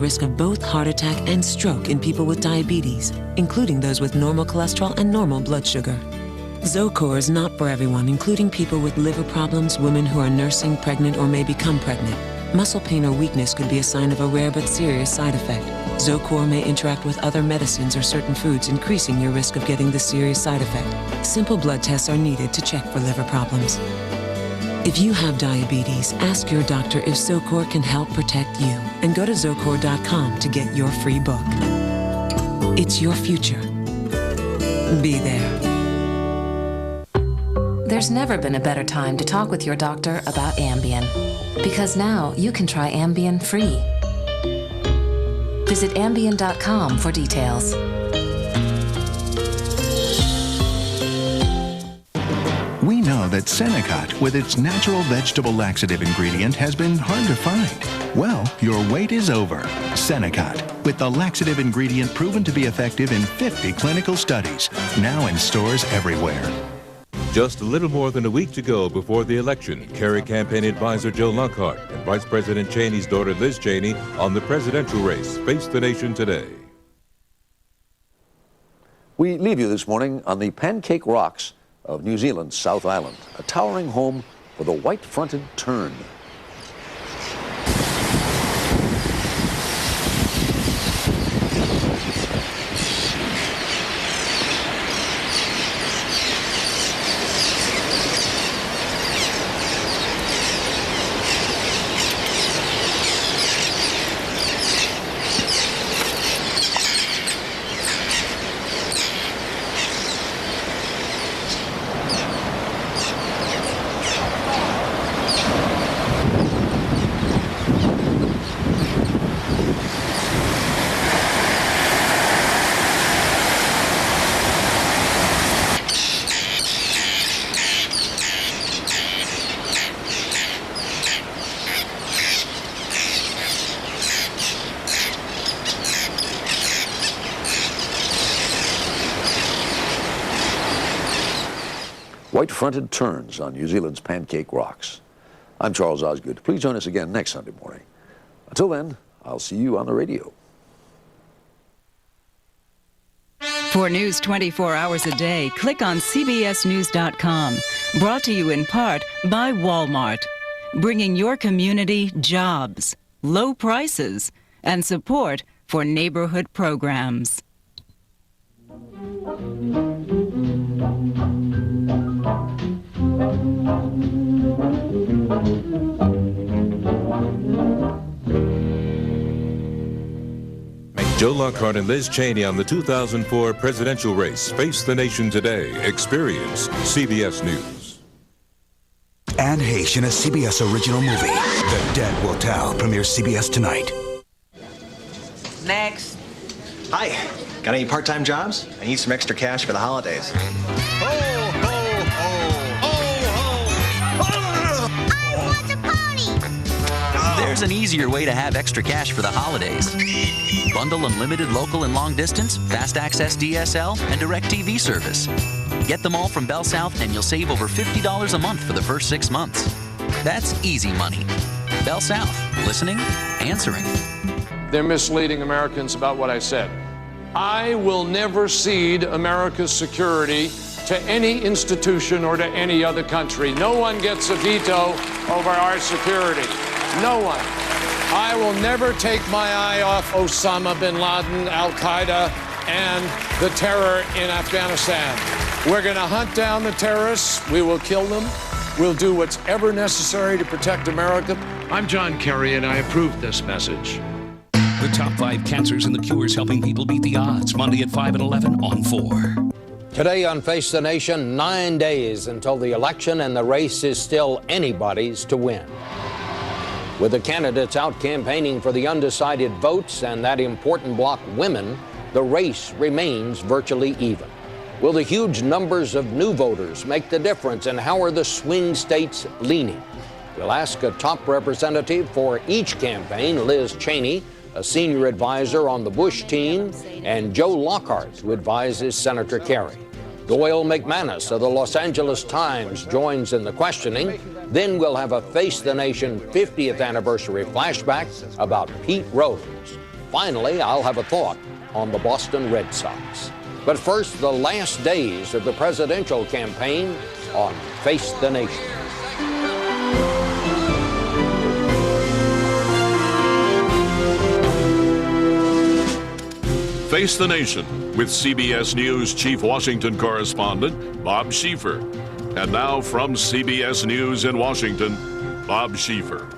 Risk of both heart attack and stroke in people with diabetes, including those with normal cholesterol and normal blood sugar. Zocor is not for everyone, including people with liver problems, women who are nursing, pregnant, or may become pregnant. Muscle pain or weakness could be a sign of a rare but serious side effect. Zocor may interact with other medicines or certain foods, increasing your risk of getting this serious side effect. Simple blood tests are needed to check for liver problems. If you have diabetes, ask your doctor if Zocor can help protect you, and go to Zocor.com to get your free book. It's your future. Be there. There's never been a better time to talk with your doctor about Ambien, because now you can try Ambien free. Visit Ambien.com for details. We know that Senecot, with its natural vegetable laxative ingredient, has been hard to find. Well, your wait is over. Senecot, with the laxative ingredient proven to be effective in 50 clinical studies, now in stores everywhere. Just a little more than a week to go before the election, Kerry campaign advisor Joe Lockhart and Vice President Cheney's daughter Liz Cheney on the presidential race face the nation today. We leave you this morning on the Pancake Rocks of New Zealand's South Island, a towering home for the white-fronted tern. White-fronted terns on New Zealand's Pancake Rocks. I'm Charles Osgood. Please join us again next Sunday morning. Until then, I'll see you on the radio. For news 24 hours a day, click on CBSNews.com. Brought to you in part by Walmart, bringing your community jobs, low prices, and support for neighborhood programs. Joe Lockhart and Liz Cheney on the 2004 presidential race face the nation today. Experience CBS News. Anne Heche in a CBS original movie. The Dead Will Tell premieres CBS tonight. Next. Hi. Got any part-time jobs? I need some extra cash for the holidays. There's an easier way to have extra cash for the holidays. Bundle unlimited local and long distance, fast access DSL, and direct TV service. Get them all from Bell South and you'll save over $50 a month for the first 6 months. That's easy money. Bell South. Listening, answering. They're misleading Americans about what I said. I will never cede America's security to any institution or to any other country. No one gets a veto over our security. No one. I will never take my eye off Osama bin Laden, Al-Qaeda, and the terror in Afghanistan. We're going to hunt down the terrorists. We will kill them. We'll do what's ever necessary to protect America. I'm John Kerry, and I approve this message. The top 5 cancers and the cures helping people beat the odds. Monday at 5 and 11 on 4. Today on Face the Nation, 9 days until the election, and the race is still anybody's to win. With the candidates out campaigning for the undecided votes and that important bloc, women, the race remains virtually even. Will the huge numbers of new voters make the difference, and how are the swing states leaning? We'll ask a top representative for each campaign, Liz Cheney, a senior advisor on the Bush team, and Joe Lockhart, who advises Senator Kerry. Doyle McManus of the Los Angeles Times joins in the questioning. Then we'll have a Face the Nation 50th anniversary flashback about Pete Rose. finally, I'll have a thought on the Boston Red Sox. But first, the last days of the presidential campaign on Face the Nation. Face the Nation with CBS News Chief Washington Correspondent Bob Schieffer. And now from CBS News in Washington, Bob Schieffer.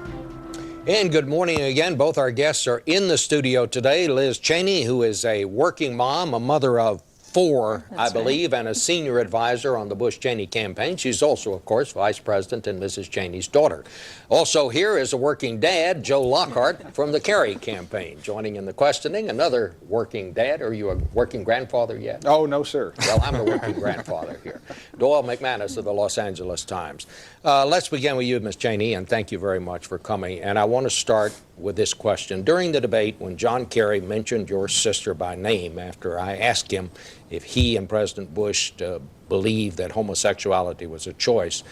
And good morning again. Both our guests are in the studio today. Liz Cheney, who is a working mom, a mother of 4, I believe, and a senior advisor on the Bush-Cheney campaign. She's also, of course, Vice President and Mrs. Cheney's daughter. Also here is a working dad, Joe Lockhart, from the Kerry campaign, joining in the questioning. Another working dad. Are you a working grandfather yet? Oh, no, sir. Well, I'm a working grandfather here. Doyle McManus of the Los Angeles Times. Let's begin with you, Ms. Cheney, and thank you very much for coming. And I want to start with this question. During the debate, when John Kerry mentioned your sister by name after I asked him if he and President Bush believed that homosexuality was a choice,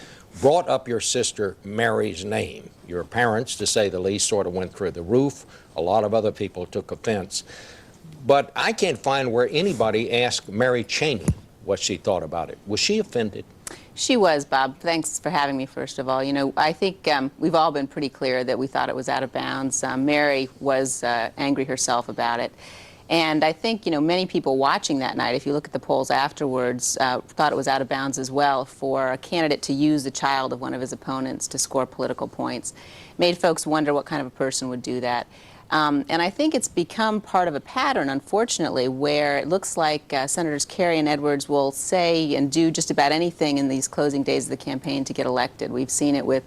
brought up your sister Mary's name. Your parents, to say the least, sort of went through the roof. A lot of other people took offense. But I can't find where anybody asked Mary Cheney what she thought about it. Was she offended? She was, Bob. Thanks for having me, first of all. You know, I think we've all been pretty clear that we thought it was out of bounds. Mary was angry herself about it. And I think, you know, many people watching that night, if you look at the polls afterwards, thought it was out of bounds as well for a candidate to use the child of one of his opponents to score political points. Made folks wonder what kind of a person would do that. And I think it's become part of a pattern, unfortunately, where it looks like Senators Kerry and Edwards will say and do just about anything in these closing days of the campaign to get elected. We've seen it with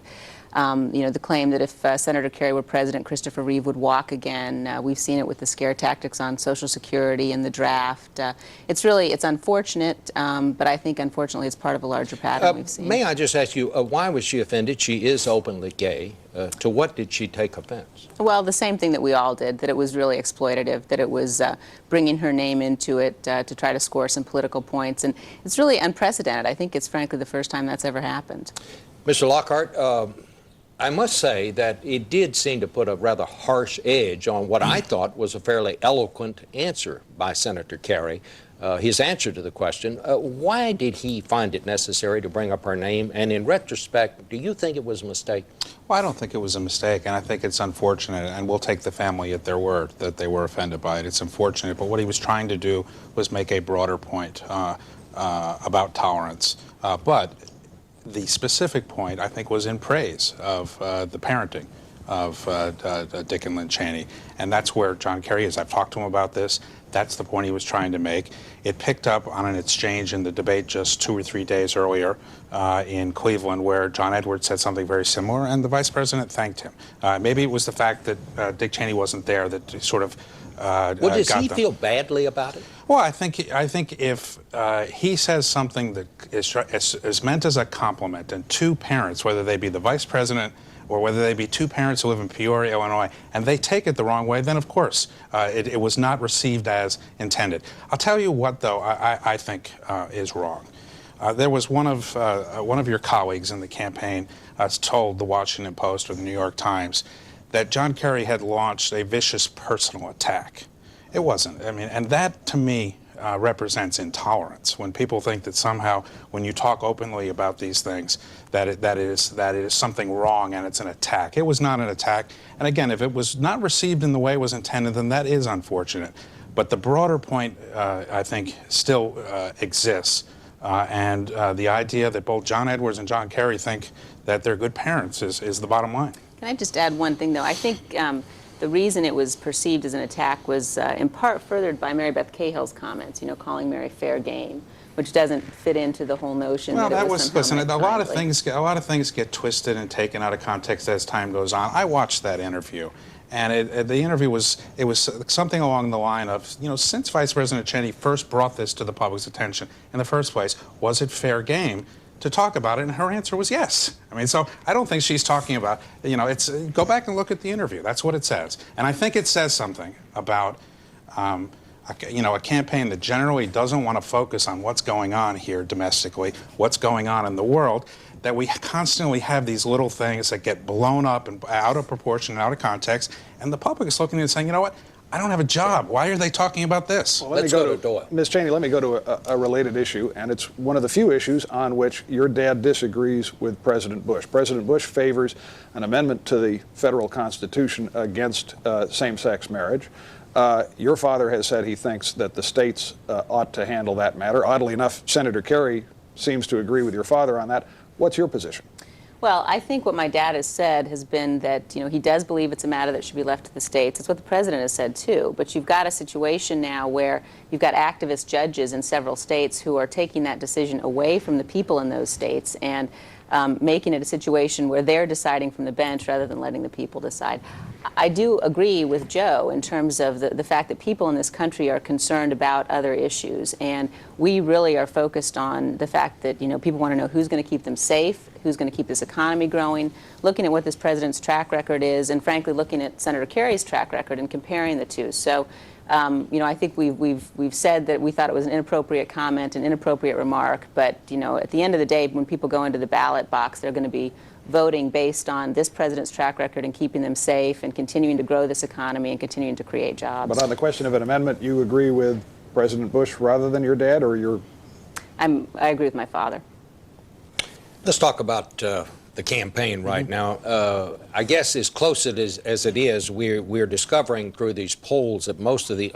you know, the claim that if Senator Kerry were president, Christopher Reeve would walk again. We've seen it with the scare tactics on Social Security and the draft. It's unfortunate, but I think, unfortunately, it's part of a larger pattern we've seen. May I just ask you, why was she offended? She is openly gay. To what did she take offense? Well, the same thing that we all did, that it was really exploitative, that it was bringing her name into it to try to score some political points. And it's really unprecedented. I think it's, frankly, the first time that's ever happened. Mr. Lockhart, I must say that it did seem to put a rather harsh edge on what I thought was a fairly eloquent answer by Senator Kerry. His answer to the question, why did he find it necessary to bring up her name? And in retrospect, do you think it was a mistake? Well, I don't think it was a mistake, and I think it's unfortunate, and we'll take the family at their word that they were offended by it. It's unfortunate, but what he was trying to do was make a broader point about tolerance. But the specific point, I think, was in praise of the parenting of Dick and Lynn Cheney. And that's where John Kerry is. I've talked to him about this. That's the point he was trying to make. It picked up on an exchange in the debate just 2 or 3 days earlier in Cleveland, where John Edwards said something very similar, and the vice president thanked him. Maybe it was the fact that Dick Cheney wasn't there that sort of well, does he feel badly about it? Well, I think if he says something that is meant as a compliment, and 2 parents, whether they be the vice president or whether they be 2 parents who live in Peoria, Illinois, and they take it the wrong way, then of course it was not received as intended. I'll tell you what, though, I think is wrong. There was one of your colleagues in the campaign told the Washington Post or the New York Times that John Kerry had launched a vicious personal attack. It wasn't. I mean, and that to me represents intolerance. When people think that somehow, when you talk openly about these things, that it is something wrong and it's an attack. It was not an attack. And again, if it was not received in the way it was intended, then that is unfortunate. But the broader point, I think, still exists. And the idea that both John Edwards and John Kerry think that they're good parents is the bottom line. Can I just add one thing, though? I think the reason it was perceived as an attack was in part furthered by Mary Beth Cahill's comments, you know, calling Mary fair game, which doesn't fit into the whole notion that it was listen, a lot of things get twisted and taken out of context as time goes on. I watched that interview, and the interview was something along the line of, you know, since Vice President Cheney first brought this to the public's attention in the first place, was it fair game to talk about it? And her answer was yes. I mean, so I don't think she's talking about, you know, go back and look at the interview. That's what it says. And I think it says something about, you know, a campaign that generally doesn't want to focus on what's going on here domestically, what's going on in the world, that we constantly have these little things that get blown up and out of proportion and out of context. And the public is looking and saying, you know what? I don't have a job. Why are they talking about this? Well, let's go to Doyle. Ms. Cheney, let me go to a related issue, and it's one of the few issues on which your dad disagrees with President Bush. President Bush favors an amendment to the federal Constitution against same-sex marriage. Your father has said he thinks that the states ought to handle that matter. Oddly enough, Senator Kerry seems to agree with your father on that. What's your position? Well, I think what my dad has said has been that, he does believe it's a matter that should be left to the states. It's what the president has said, too. But you've got a situation now where you've got activist judges in several states who are taking that decision away from the people in those states and making it a situation where they're deciding from the bench rather than letting the people decide. I do agree with Joe in terms of the fact that people in this country are concerned about other issues, and we really are focused on the fact that people want to know who's going to keep them safe, who's going to keep this economy growing, looking at what this president's track record is, and frankly looking at Senator Kerry's track record and comparing the two. So I think we've said that we thought it was an inappropriate comment, an inappropriate remark, but at the end of the day, when people go into the ballot box, they're going to be voting based on this president's track record and keeping them safe and continuing to grow this economy and continuing to create jobs. But on the question of an amendment, you agree with President Bush rather than your dad, or your? I agree with my father. Let's talk about the campaign right now. I guess as close as it is, we're discovering through these polls that most of the